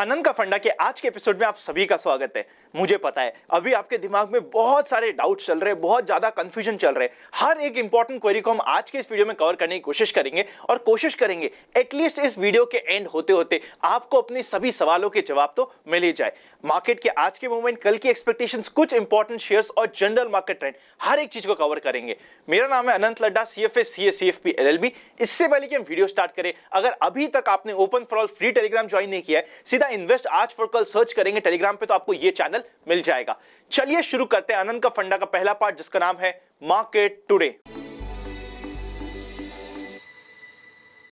आनंद का फंडा के आज के एपिसोड में आप सभी का स्वागत है। मुझे पता है अभी आपके दिमाग में बहुत सारे डाउट्स चल रहे हैं, बहुत ज्यादा कंफ्यूजन चल रहे हैं। हर एक इंपॉर्टेंट क्वेरी को हम आज के इस वीडियो में कवर करने की कोशिश करेंगे और कोशिश करेंगे एटलीस्ट इस वीडियो के एंड होते होते आपको अपने सभी सवालों के जवाब तो मिल ही जाए। मार्केट के आज के मूवमेंट, कल की एक्सपेक्टेशंस, कुछ इंपॉर्टेंट शेयर्स और जनरल मार्केट ट्रेंड, हर एक चीज को कवर करेंगे। मेरा नाम है अनंत Ladda, CFA CA CFP LLB। इससे पहले कि हम वीडियो स्टार्ट करें, अगर अभी तक आपने open for all free Telegram join नहीं किया है, सीधा इन्वेस्ट आज फॉर कल सर्च करेंगे टेलीग्राम पे तो आपको ये चैनल मिल जाएगा। चलिए शुरू करते हैं आनंद का फंडा का पहला पार्ट, जिसका नाम है मार्केट टुडे।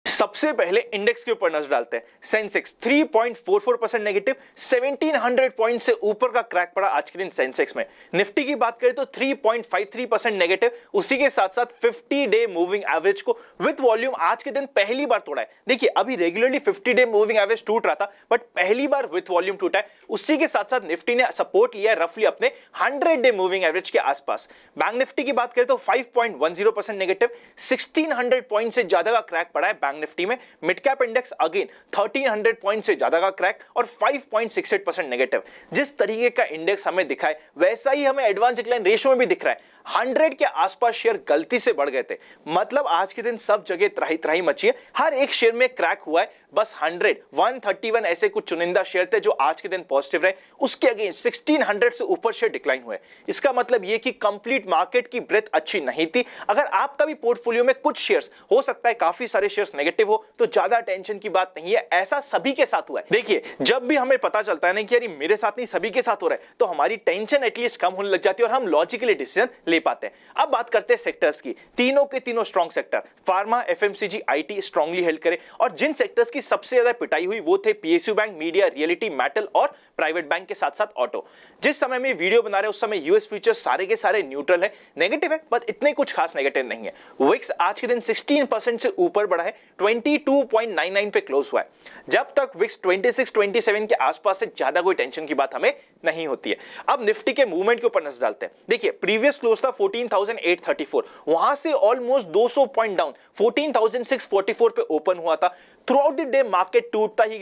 सबसे पहले इंडेक्स के ऊपर नजर डालते हैं। सेंसेक्स 3.44% नेगेटिव, 1700 पॉइंट से ऊपर का क्रैक पड़ा आज के दिन सेंसेक्स में। निफ्टी की बात करें तो 3.53% नेगेटिव, उसी के साथ साथ 50 डे मूविंग एवरेज को विद वॉल्यूम आज के दिन पहली बार तोड़ा है। देखिए अभी रेगुलरली 50 डे मूविंग एवरेज टूट रहा था, बट पहली बार विद वॉल्यूम टूटा है। उसी के साथ साथ निफ्टी ने सपोर्ट लिया है रफली अपने 100 डे मूविंग एवरेज के आसपास। बैंक निफ्टी की बात करें तो 5.10% नेगेटिव, 1600 पॉइंट से ज्यादा का क्रैक पड़ा है बैंक निफ्टी में। Mid cap index again 1300 point से ज्यादा का क्रैक और 5.68% नेगेटिव। जिस तरीके का इंडेक्स हमें दिखा है वैसा ही हमें एडवांस डिक्लाइन रेशियो में भी दिख रहा है। 100 के आसपास शेयर गलती से बढ़ गए थे, मतलब आज के दिन सब जगह त्राही त्राही मची है। हर एक शेयर में क्रैक हुआ है, बस 131 ऐसे कुछ चुनिंदा शेयर थे जो आज के दिन पॉजिटिव रहे। उसके अगेंस्ट 1600 से ऊपर शेयर डिक्लाइन हुए। इसका मतलब यह कि कंप्लीट मार्केट की ब्रेथ अच्छी नहीं थी। अगर आपका भी पोर्टफोलियो में कुछ शेयर्स, हो सकता है काफी सारे शेयर्स नेगेटिव हो, तो ज्यादा टेंशन की बात नहीं है, ऐसा सभी के साथ हुआ है। देखिए जब भी हमें पता चलता है ना कि यार मेरे साथ नहीं सभी के साथ हो रहा है, तो हमारी टेंशन एटलीस्ट कम होने लग जाती है और हम लॉजिकली डिसीजन ले पाते हैं। अब बात करते हैं सेक्टर्स की। तीनों के तीनों strong sector, pharma, FMCG, IT strongly held करे। और जिन सेक्टर्स की सबसे ज्यादा पिटाई हुई वो थे PSU bank, media, reality, metal और प्राइवेट बैंक के साथ साथ ऑटो। जिस समय में वीडियो बना रहे हैं उस समय यूएस फ्यूचर्स सारे के सारे न्यूट्रल है, नेगेटिव है, बट इतने कुछ खास नेगेटिव नहीं है। विक्स आज के दिन 16% से ऊपर बढ़ा है, 22.99 पे क्लोज हुआ है। जब तक विक्स 26-27 के आसपास है, ज्यादा कोई टेंशन की बात हमें नहीं होती है। अब निफ्टी के मूवमेंट के ऊपर नजर डालते हैं। देखिए प्रीवियस क्लोज था 14,834, वहां से ऑलमोस्ट 200 पॉइंट डाउन 14,644 पे ओपन हुआ था। Through out the day market टूटता ही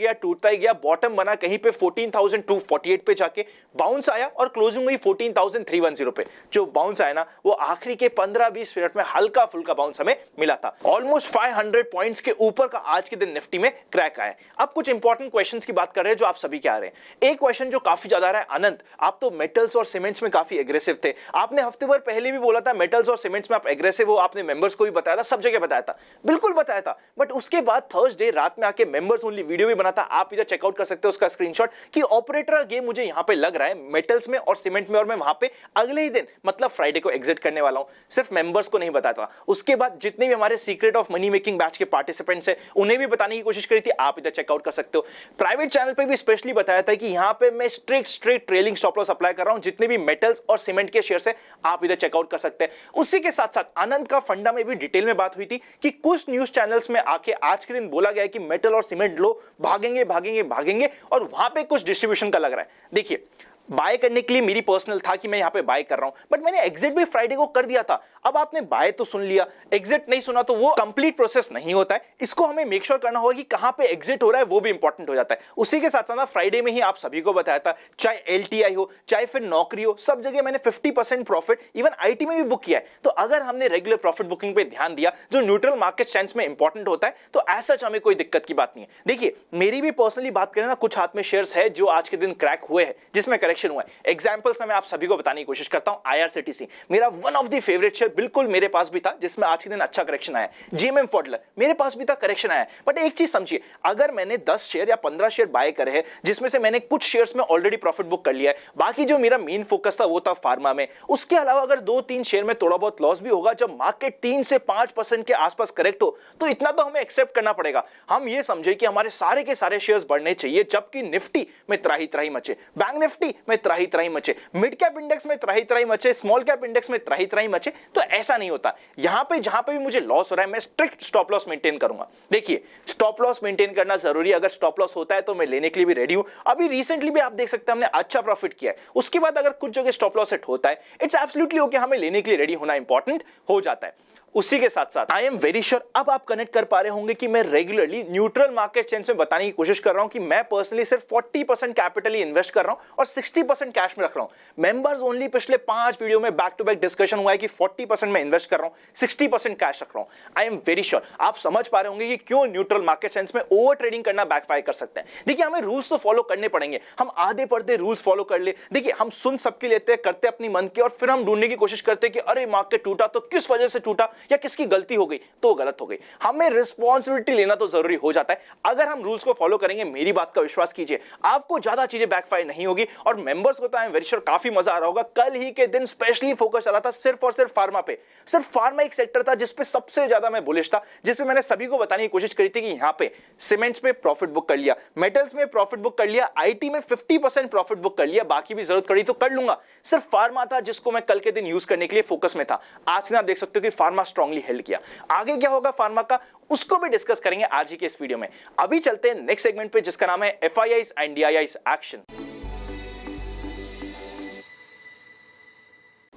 गया, बॉटम बना कहीं पे 14,248 पे जाके बाउंस आया और क्लोजिंग हुई 14,310 पे। जो बाउंस आया ना वो आखिरी के 15-20 मिनट में हल्का फुल्का बाउंस हमें मिला था। ऑलमोस्ट 500 पॉइंट्स के ऊपर का आज के दिन निफ्टी में क्रैक आया। अब कुछ इंपॉर्टेंट क्वेश्चंस की बात कर रहे हैं जो आप सभी के आ रहे हैं। एक क्वेश्चन जो काफी ज्यादा आ रहा है, आनंद आप तो मेटल्स और सीमेंट्स में काफी एग्रेसिव थे, आपने हफ्ते भर पहले भी बोला था मेटल्स और सीमेंट्स में आप एग्रेसिव हो, आपने मेंबर्स को भी बताया था, सब जगह बताया था, बिल्कुल बताया था। बट उसके बाद थर्सडे रात में आके मेंबर्स ओनली वीडियो भी बना था, आप इधर चेकआउट कर सकते हो उसका स्क्रीनशॉट, कि ऑपरेटर गेम मुझे यहां पे लग रहा है मेटल्स में और सीमेंट में, और मैं वहां पे अगले ही दिन मतलब फ्राइडे को एग्जिट करने वाला हूं। सिर्फ मेंबर्स को नहीं बताया था, उसके बाद जितने भी हमारे secret of money making batch के पार्टिसिपेंट्स हैं उन्हें भी बताने की कोशिश करी थी, आप इधर चेकआउट कर सकते हो। प्राइवेट चैनल पे भी स्पेशली बताया था कि यहां पे मैं strict trailing stop loss apply कर रहा हूं, जितने भी मेटल्स और सीमेंट के शेयर्स हैं आप इधर चेकआउट कर सकते हैं। उसी के साथ साथ आनंद का फंडा में भी डिटेल में बात हुई थी कि कुछ न्यूज चैनल्स में आके आज के दिन बोला गया कि मेटल और सीमेंट लो, भागेंगे और वहां पे कुछ डिस्ट्रीब्यूशन का लग रहा है। देखिए बाय करने के लिए मेरी पर्सनल था कि मैं यहां पे बाय कर रहा हूं, बट मैंने एग्जिट भी फ्राइडे को कर दिया था। अब आपने बाय तो सुन लिया, एग्जिट नहीं सुना, तो वो कंप्लीट प्रोसेस नहीं होता है। इसको हमें मेक श्योर करना होगा कि कहां पे एग्जिट हो रहा है, वो भी इंपॉर्टेंट हो जाता है। उसी के साथ साथ फ्राइडे में ही आप सभी को बताया था, चाहे LTI हो चाहे फिर नौकरी हो, सब जगह मैंने 50% प्रॉफिट इवन IT में भी बुक किया है। तो अगर हमने रेगुलर प्रॉफिट बुकिंग पे ध्यान दिया जो न्यूट्रल मार्केट स्टैंड्स में इंपॉर्टेंट होता है, तो एज सच हमें कोई दिक्कत की बात नहीं है। देखिए मेरी भी पर्सनली बात करें ना, कुछ हाथ में शेयर्स है जो आज के दिन क्रैक हुए हैं, जिसमें करेक्शन हुआ है। एग्जांपल्स मैं आप सभी को बताने की कोशिश करता हूं। IRCTC मेरा one of the favourite share, बिल्कुल मेरे पास भी था, जिसमें आज के दिन अच्छा करेक्शन आया। GMM फॉडलर मेरे पास भी था, करेक्शन आया। बट एक चीज समझिए, अगर मैंने 10 शेयर या 15 शेयर बाय करे हैं, जिसमें से मैंने कुछ शेयर्स में ऑलरेडी प्रॉफिट बुक कर लिया है, बाकी जो मेरा मेन फोकस था वो था फार्मा में, उसके अलावा अगर 2-3 शेयर में थोड़ा बहुत लॉस भी होगा, जब मार्केट 3 से 5% के आसपास करेक्ट हो, तो इतना तो हमें एक्सेप्ट करना पड़ेगा। हम ये समझे कि हमारे सारे के सारे शेयर्स बढ़ने चाहिए, जबकि निफ्टी में त्राही त्राही मचे, बैंक निफ्टी में त्राही त्राही मचे, मिड कैप इंडेक्स में त्राही त्राही मचे, स्मॉल कैप इंडेक्स में त्राही त्राही मचे। तो ऐसा नहीं होता। यहां पे जहां पे भी मुझे लॉस हो रहा है, मैं स्ट्रिक्ट स्टॉप लॉस मेंटेन करूंगा। देखिए स्टॉप लॉस मेंटेन करना जरूरी है, अगर स्टॉप लॉस होता है तो मैं लेने के लिए भी रेडी हूं। अभी रिसेंटली भी आप देख सकते हैं हमने अच्छा प्रॉफिट किया है, उसके बाद अगर कुछ जगह स्टॉप लॉस सेट होता है, इट्स एब्सोल्युटली ओके, हमें लेने के लिए रेडी होना इंपॉर्टेंट हो जाता है। उसी के साथ साथ आई एम वेरी श्योर अब आप कनेक्ट कर पा रहे होंगे कि मैं रेगुलरली न्यूट्रल मार्केट सेंस में बताने की कोशिश कर रहा हूं कि मैं पर्सनली सिर्फ 40% कैपिटल ही इन्वेस्ट कर रहा हूं और 60% कैश में रख रहा हूं। मेंबर्स ओनली पिछले 5 वीडियो में बैक टू बैक डिस्कशन हुआ है कि 40% मैं इन्वेस्ट कर रहा हूं, 60% कैश रख रहा हूं। आई एम वेरी श्योर आप समझ पा रहे होंगे कि क्यों न्यूट्रल मार्केट सेंस में ओवर ट्रेडिंग करना बैकफायर कर सकते हैं। देखिए हमें रूल्स तो फॉलो करने पड़ेंगे, हम आधे पर्दे रूल्स फॉलो कर ले। देखिए हम सुन सबके लेते हैं, करते अपनी मन के, और फिर हम ढूंढने की कोशिश करते हैं कि अरे मार्केट टूटा तो किस वजह से टूटा या किसकी गलती हो गई, तो गलत हो गई। हमें रिस्पॉन्सिबिलिटी लेना तो जरूरी हो जाता है। अगर हम रूल्स को फॉलो करेंगे, मेरी बात का विश्वास कीजिए, आपको ज्यादा चीजें बैकफायर नहीं होगी। और मेंबर्स को तो आई एम वेरी श्योर काफी मजा आ रहा होगा। कल ही के दिन स्पेशली फोकस चला था सिर्फ और सिर्फ फार्मा पे। सिर्फ फार्मा एक सेक्टर था जिसपे सबसे ज्यादा मैं बुलिश था, जिसपे मैंने सभी को बताने की कोशिश करी थी कि यहां पे सीमेंट्स पे प्रॉफिट बुक कर लिया, मेटल्स में प्रॉफिट बुक कर लिया, आईटी में 50% प्रॉफिट बुक कर लिया, बाकी भी जरूरत पड़ी तो कर लूंगा। सिर्फ फार्मा था जिसको मैं कल के दिन यूज करने के लिए फोकस में था। आज आप देख सकते हो कि फार्मा स्ट्रांगली हेल्ड किया। आगे क्या होगा फार्मा का, उसको भी डिस्कस करेंगे आज ही के इस वीडियो में। अभी चलते हैं नेक्स्ट सेगमेंट पे जिसका नाम है FIIs and DIIs action.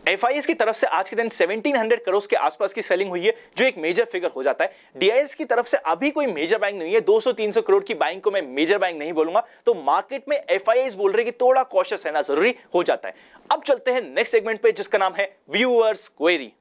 FIIs की तरफ से आज के दिन 1700 करोड़ के आसपास की सेलिंग हुई है, जो एक मेजर फिगर हो जाता है। DIIs की तरफ से अभी कोई मेजर बैंक नहीं है, 200-300 करोड़ की बैंक को मैं मेजर बैंक नहीं बोलूंगा। तो मार्केट में FIIs बोल रहे कि थोड़ा कॉशियस रहना जरूरी हो जाता है। अब चलते हैं नेक्स्ट सेगमेंट पे जिसका नाम है व्यूअर्स क्वेरी।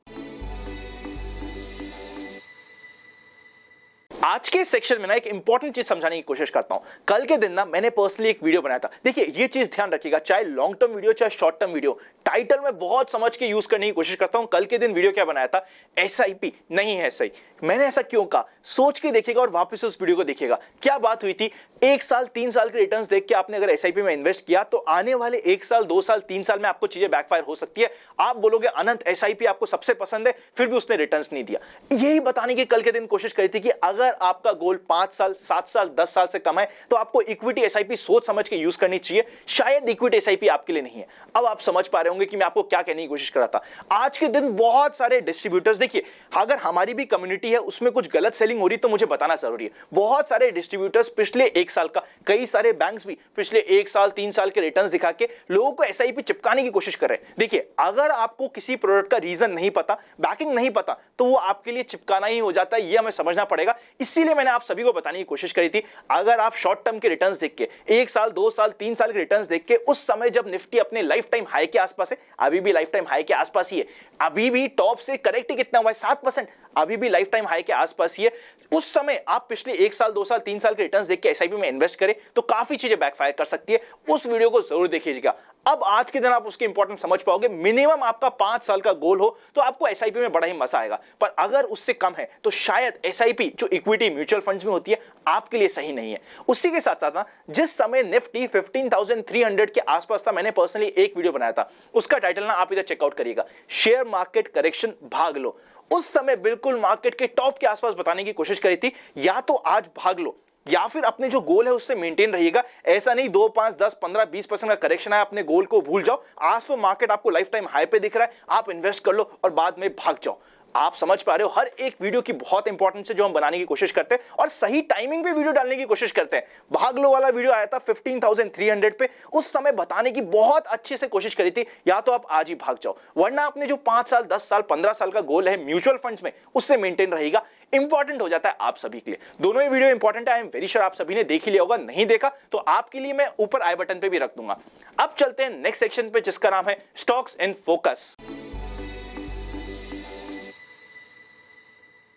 आज के सेक्शन में ना एक इंपॉर्टेंट चीज समझाने की कोशिश करता हूं। कल के दिन ना मैंने पर्सनली एक वीडियो बनाया था। देखिए ये चीज ध्यान रखिएगा, चाहे लॉन्ग टर्म वीडियो चाहे शॉर्ट टर्म वीडियो, टाइटल में बहुत समझ के यूज करने की कोशिश करता हूं। कल के दिन वीडियो क्या बनाया था, SIP नहीं है सही। मैंने ऐसा क्यों कहा, सोच के देखिएगा और वापस उस वीडियो को देखिएगा। क्या बात हुई थी, 1 साल 3 साल के रिटर्न्स देख के आपने अगर SIP में इन्वेस्ट किया तो आने वाले 1 साल 2 साल 3 साल में आपको चीजें बैकफायर हो सकती है। आप बोलोगे अनंत SIP आपको सबसे पसंद है, फिर भी उसने रिटर्न्स नहीं दिया। यही बताने की कल के दिन कोशिश करी थी कि अगर आपका गोल 5 साल 7 साल 10 साल से कम है तो आपको इक्विटी SIP सोच समझ के यूज करनी चाहिए। शायद इक्विटी SIP आपके लिए नहीं है। अब आप समझ पा रहे होंगे कि मैं आपको क्या कहने की कोशिश कर रहा था। आज के दिन बहुत सारे डिस्ट्रीब्यूटर्स, देखिए अगर हमारी भी कम्युनिटी है उसमें कुछ गलत सेलिंग हो रही तो मुझे बताना जरूरी है। बहुत सारे डिस्ट्रीब्यूटर्स पिछले 1 साल का, कई सारे बैंक्स भी पिछले 1 साल 3 साल के रिटर्न्स दिखा के लोगों को SIP चिपकाने की कोशिश कर रहे हैं। देखिए अगर आपको किसी प्रोडक्ट का रीजन नहीं पता, बैकिंग नहीं पता, तो वो आपके लिए चिपकाना ही हो जाता है। ये हमें समझना पड़ेगा। इसीलिए मैंने आप सभी को बताने की कोशिश करी थी, अगर आप शॉर्ट टर्म के रिटर्न्स देख के 1 साल 2 साल 3 साल के रिटर्न्स देख के उस समय जब निफ्टी अपने लाइफ टाइम हाई के आसपास है, अभी भी लाइफ टाइम हाई के आसपास ही है, अभी भी टॉप से करेक्ट ही कितना हुआ है 7%, अभी भी लाइफ टाइम हाई के आसपास ही है, उस समय आप पिछले 1 साल 2 साल 3 साल के रिटर्न्स देख के SIP में इन्वेस्ट करें तो काफी चीजें बैकफायर कर सकती है। उस वीडियो को जरूर देखिएगा। अब आज के दिन आप उसके इंपॉर्टेंस समझ पाओगे। मिनिमम आपका 5 साल का गोल हो तो आपको SIP में बड़ा ही मजा आएगा, पर अगर उससे कम है तो शायद SIP जो इक्विटी म्यूचुअल फंड्स में होती है आपके लिए सही नहीं है। उसी के साथ साथ ना जिस समय निफ्टी 15,300 के आसपास था, मैंने पर्सनली एक वीडियो बनाया था, उसका टाइटल ना आप इधर चेकआउट करिएगा, शेयर मार्केट करेक्शन भाग लो। उस समय बिल्कुल मार्केट के टॉप के आसपास बताने की कोशिश करी थी, या तो आज भाग लो या फिर अपने जो गोल है उससे मेंटेन रहिएगा। ऐसा नहीं 2 5 10 15 20% का करेक्शन है अपने गोल को भूल जाओ। आज तो मार्केट आपको लाइफ टाइम हाई पे दिख रहा है, आप इन्वेस्ट कर लो और बाद में भाग जाओ। आप समझ पा रहे हो, हर एक वीडियो की बहुत इंपॉर्टेंस है जो हम बनाने की कोशिश करते हैं और सही टाइमिंग पे वीडियो डालने की कोशिश करते हैं। भाग लो वाला वीडियो आया था 15,300 पे, उस समय बताने की बहुत अच्छे से कोशिश करी थी, या तो आप आज ही भाग जाओ, वरना आपने जो 5 साल 10 साल 15 साल का गोल है म्यूचुअल फंड्स में, उससे मेंटेन रहेगा। इंपॉर्टेंट हो जाता है आप सभी के लिए। दोनों ही वीडियो इंपॉर्टेंट है। आई एम वेरी श्योर आप सभी ने देख ही लिया होगा, नहीं देखा तो आपके लिए मैं ऊपर आई बटन पे भी रख दूंगा। अब चलते हैं नेक्स्ट सेक्शन पे जिसका नाम है स्टॉक्स इन फोकस।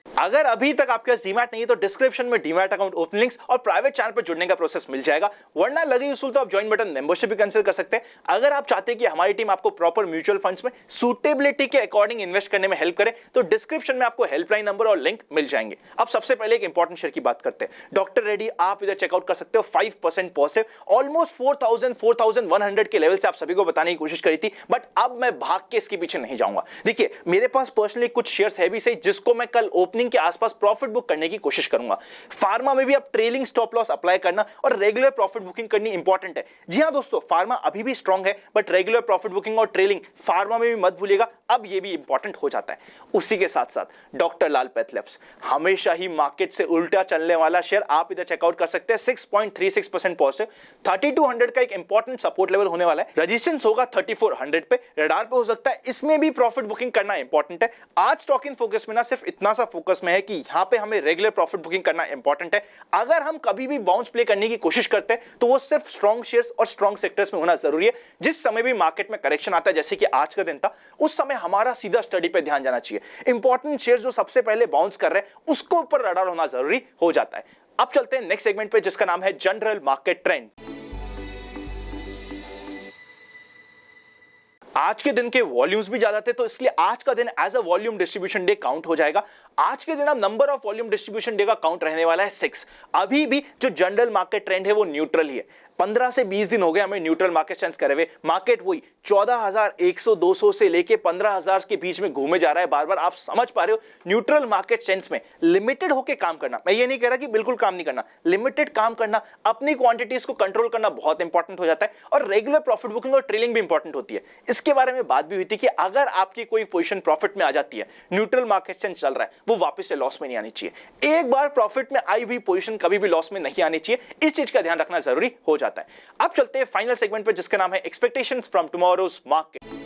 अगर अभी तक आपके पास डीमैट नहीं है तो डिस्क्रिप्शन में डीमैट अकाउंट ओपन लिंक्स और प्राइवेट चैनल पर जुड़ने का प्रोसेस मिल जाएगा, वरना लगे उसूल तो आप ज्वाइन बटन मेंबरशिप भी कंसीडर कर सकते हैं। अगर आप चाहते हैं कि हमारी टीम आपको प्रॉपर म्यूचुअल फंड्स में सूटेबिलिटी के अकॉर्डिंग इन्वेस्ट करने में हेल्प करे तो डिस्क्रिप्शन में आपको हेल्पलाइन नंबर और लिंक मिल जाएंगे। अब सबसे पहले एक इंपॉर्टेंट शेयर की बात करते हैं, डॉक्टर रेड्डी। आप इधर चेकआउट कर सकते हो, 5% पॉजिटिव, ऑलमोस्ट 4,100 के लेवल से आप सभी को बताने की कोशिश करी थी, बट अब मैं भाग के इसके पीछे नहीं जाऊंगा। देखिए मेरे पास पर्सनली कुछ शेयर्स है भी सही जिसको मैं कल ओपनिंग इवनिंग के आसपास प्रॉफिट बुक करने की कोशिश करूंगा। फार्मा में भी अब ट्रेलिंग स्टॉप लॉस अप्लाई करना और रेगुलर प्रॉफिट बुकिंग करनी इंपॉर्टेंट है। जी हां दोस्तों, फार्मा अभी भी स्ट्रांग है, बट रेगुलर प्रॉफिट बुकिंग और ट्रेलिंग फार्मा में भी मत भूलिएगा, अब ये भी इंपॉर्टेंट हो जाता है। उसी के साथ साथ डॉक्टर लाल पैथलैब्स, हमेशा ही मार्केट से उल्टा चलने वाला शेयर, आप इधर चेकआउट कर सकते हैं। 6.36% पॉजिटिव, 3200 का एक इंपॉर्टेंट सपोर्ट लेवल होने वाला है। रेजिस्टेंस होगा 3400 पे, रडार पे हो सकता है, इसमें भी प्रॉफिट बुकिंग करना इंपॉर्टेंट है। आज स्टॉक इन फोकस में ना सिर्फ इतना सा फोकस में है कि यहां पे हमें रेगुलर प्रॉफिट बुकिंग करना इंपॉर्टेंट है। अगर हम कभी भी बाउंस प्ले करने की कोशिश करते हैं तो वो सिर्फ स्ट्रॉन्ग शेयर्स और स्ट्रॉन्ग सेक्टर्स में होना जरूरी है। जिस समय भी मार्केट में करेक्शन आता है, जैसे कि आज का दिन था, उस समय हमारा सीधा स्टडी पे ध्यान जाना चाहिए। इंपॉर्टेंट शेयर्स जो सबसे पहले बाउंस कर रहे हैं उसको ऊपर रडार होना जरूरी हो जाता है। अब चलते हैं नेक्स्ट सेगमेंट पे, जिसका नाम है जनरल मार्केट ट्रेंड। आज के दिन के वॉल्यूम्स भी ज्यादा थे, तो इसलिए आज का दिन as a volume distribution day count हो जाएगा। आज के दिन अब number of volume distribution day का काउंट रहने वाला है 6। अभी भी जो जनरल मार्केट ट्रेंड है वो न्यूट्रल ही है। 15 से 20 दिन हो गए हमें न्यूट्रल मार्केट सेंस करे हुए। मार्केट वही 14,100-200 से लेके 15,000 के बीच में घूमे जा रहा है बार बार। आप समझ पा रहे हो, न्यूट्रल मार्केट सेंस में लिमिटेड होके काम करना, मैं ये नहीं कह रहा कि बिल्कुल काम नहीं करना, लिमिटेड काम करना, अपनी क्वांटिटीज को कंट्रोल करना बहुत इंपॉर्टेंट हो जाता है। और रेगुलर प्रॉफिट बुकिंग और ट्रेलिंग भी इंपॉर्टेंट होती है। इसके बारे में बात भी हुई थी कि अगर आपकी कोई पोजीशन प्रॉफिट में आ जाती है, न्यूट्रल मार्केट सेंस चल रहा है, वो वापस से लॉस में नहीं आनी चाहिए। एक बार प्रॉफिट में आई हुई पोजीशन कभी भी लॉस में नहीं आनी चाहिए, इस चीज का ध्यान रखना जरूरी हो जाता है। अब चलते हैं फाइनल सेगमेंट पे, जिसका नाम है एक्सपेक्टेशंस फ्रॉम टुमारोज मार्केट।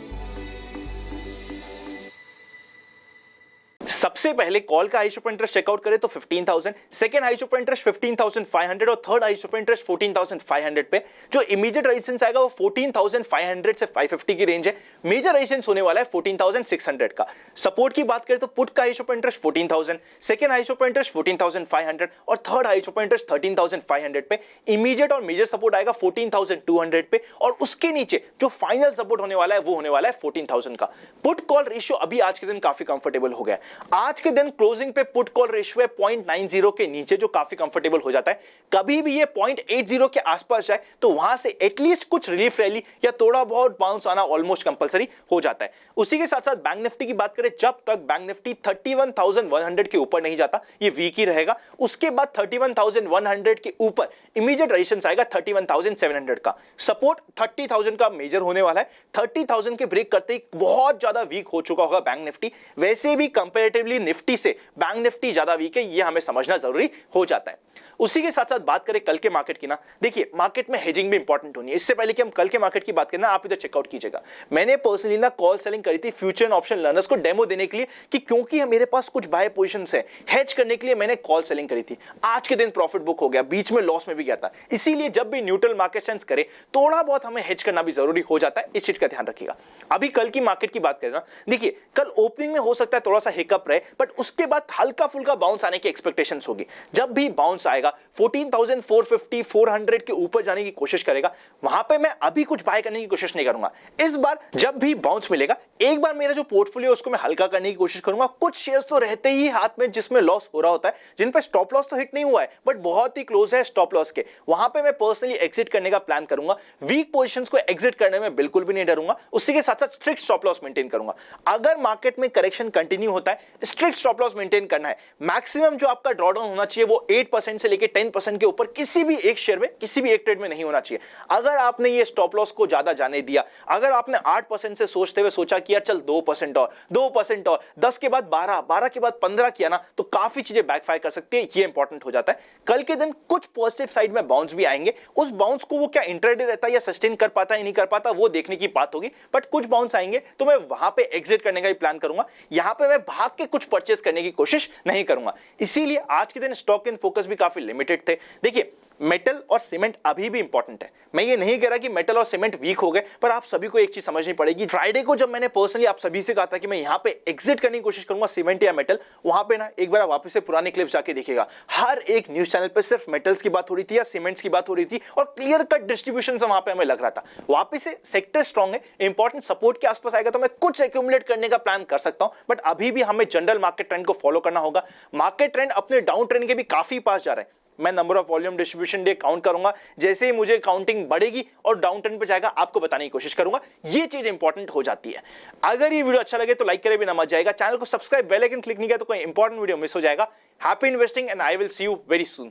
सबसे पहले कॉल का हाई सुपर इंटरेस्ट चेकआउट करें तो 15,000, सेकंड हाई सुपर इंटरेस्ट 15,500 और थर्ड हाई सुपर इंटरेस्ट 14,500 पे। जो इमीडिएट रेजिस्टेंस आएगा वो 14,500 से 550 की रेंज है। मेजर रेजिस्टेंस होने वाला है 14,600 का। सपोर्ट की बात करें तो पुट का high super interest 14,000, second high super interest 14,500 और थर्ड हाई सुपर इंटरेस्ट 13,500 पे। इमीडिएट और मेजर सपोर्ट आएगा 14,200 पे, और उसके नीचे जो फाइनल सपोर्ट होने वाला है वो होने वाला है 14,000 का। पुट कॉल रेशियो अभी आज के दिन काफी कंफर्टेबल हो गया। आज के दिन क्लोजिंग पे पुट कॉल रेशियो है 0.90 के नीचे, जो काफी कंफर्टेबल हो जाता है। कभी भी ये 0.80 के आसपास जाए तो वहां से एटलीस्ट कुछ रिलीफ रैली या थोड़ा बहुत बाउंस आना ऑलमोस्ट कंपलसरी हो जाता है। उसी के साथ साथ बैंक निफ्टी की बात करें, जब तक बैंक निफ्टी 31,100 के ऊपर नहीं जाता ये वीक ही रहेगा। उसके बाद 31,100 के ऊपर इमीडिएट रेजिस्टेंस आएगा 31,700 का। सपोर्ट 30,000 का मेजर होने वाला है। 30,000 के ब्रेक करते ही बहुत ज्यादा वीक हो चुका होगा बैंक निफ्टी। वैसे भी कंपैरेटिवली निफ्टी से बैंक निफ्टी ज्यादा वीक है, ये हमें समझना जरूरी हो जाता है। उसी के साथ साथ बात करें कल के मार्केट की ना, देखिए मार्केट में हेजिंग भी इंपॉर्टेंट होनी है। इससे पहले कि हम कल के मार्केट की बात करें ना, आप इधर चेकआउट कीजिएगा। मैंने पर्सनली ना कॉल सेलिंग करी थी फ्यूचर एंड ऑप्शन लर्नर्स को डेमो देने के लिए, कि क्योंकि मेरे पास कुछ बाय पोजीशंस है, हेज करने के लिए मैंने कॉल सेलिंग करी थी। आज के दिन प्रॉफिट बुक हो गया, बीच में लॉस में भी गया था। इसीलिए जब भी न्यूट्रल मार्केट सेंस करे, थोड़ा बहुत हमें हेज करना भी जरूरी हो जाता है, इस चीज का ध्यान रखिएगा। अभी कल की मार्केट की बात करें ना, देखिए कल ओपनिंग में हो सकता है थोड़ा सा हिकअप रहे, बट उसके बाद हल्का फुल्का बाउंस आने की एक्सपेक्टेशंस होगी। जब भी बाउंस आएगा 14,450 400 के ऊपर जाने की कोशिश करेगा, वहां पे मैं अभी कुछ बाय करने की कोशिश नहीं करूंगा। इस बार जब भी बाउंस मिलेगा, एक बार मेरा जो पोर्टफोलियो उसको मैं हल्का करने की कोशिश करूंगा। कुछ शेयर्स तो रहते ही हाथ में जिसमें लॉस हो रहा होता है, जिन पे स्टॉप लॉस तो हिट नहीं हुआ है बट बहुत ही क्लोज है स्टॉप लॉस के, वहां पे मैं पर्सनली एग्जिट करने का प्लान करूंगा। वीक पोजीशंस को एग्जिट करने में बिल्कुल भी नहीं डरूंगा। उसी के साथ साथ स्ट्रिक्ट स्टॉप लॉस मेंटेन करूंगा। अगर मार्केट में करेक्शन कंटिन्यू होता है, स्ट्रिक्ट स्टॉप लॉस मेंटेन करना है। मैक्सिमम जो आपका ड्रॉडाउन होना चाहिए वो 8% से लेकर 10% के ऊपर किसी भी एक शेयर में, किसी भी एक ट्रेड में नहीं होना चाहिए। अगर आपने ये स्टॉप लॉस को ज्यादा जाने दिया, अगर आपने 8% से सोचते हुए सोचा कि यार चल 2% और 2% और 10 के बाद 12 के बाद 15 किया ना, तो काफी चीजें बैकफायर कर सकती है। ये इंपॉर्टेंट हो जाता है। कल के दिन कुछ पॉजिटिव साइड में बाउंस भी आएंगे। उस बाउंस को वो क्या इंट्राडे रहता है या सस्टेन कर पाता है नहीं कर पाता, वो देखने की बात होगी। बट कुछ बाउंस आएंगे तो मैं वहां पे एग्जिट करने का ही प्लान करूंगा। यहां पे मैं भाग के कुछ परचेस करने की कोशिश नहीं करूंगा। इसीलिए आज के दिन स्टॉक इन फोकस भी काफी लिमिटेड थे। देखिए मेटल और सीमेंट अभी भी इंपॉर्टेंट है। मैं ये नहीं कह रहा कि मेटल और सीमेंट वीक हो गए, पर आप सभी को एक चीज समझनी पड़ेगी। फ्राइडे को जब मैंने पर्सनली आप सभी से कहा था कि मैं यहां पे एग्जिट करने की कोशिश करूंगा सीमेंट या मेटल, वहां पे ना एक बार वापस से पुराने क्लिप्स जाके देखिएगा। हर एक न्यूज चैनल पे सिर्फ मेटल्स की बात हो रही थी या सीमेंट्स की बात हो रही थी, और क्लियर कट डिस्ट्रीब्यूशन वहां पे हमें लग रहा था। वापस से सेक्टर स्ट्रांग है, इंपॉर्टेंट सपोर्ट के आसपास आएगा तो मैं कुछ एक्यूमुलेट करने का प्लान कर सकता हूं। बट अभी भी हमें जनरल मार्केट ट्रेंड को फॉलो करना होगा। मार्केट ट्रेंड अपने डाउन ट्रेंड के भी काफी पास जा रहा है। मैं number of volume distribution day count करूंगा, जैसे ही मुझे काउंटिंग बढ़ेगी और डाउन ट्रेंड पे जाएगा आपको बताने की कोशिश करूंगा। ये चीज इंपॉर्टेंट हो जाती है। अगर ये वीडियो अच्छा लगे तो लाइक करे बिना मत जाएगा, चैनल को सब्सक्राइब, बेल आइकन क्लिक नहीं किया तो कोई इंपॉर्टेंट वीडियो मिस हो जाएगा। Happy investing and I will see you very soon.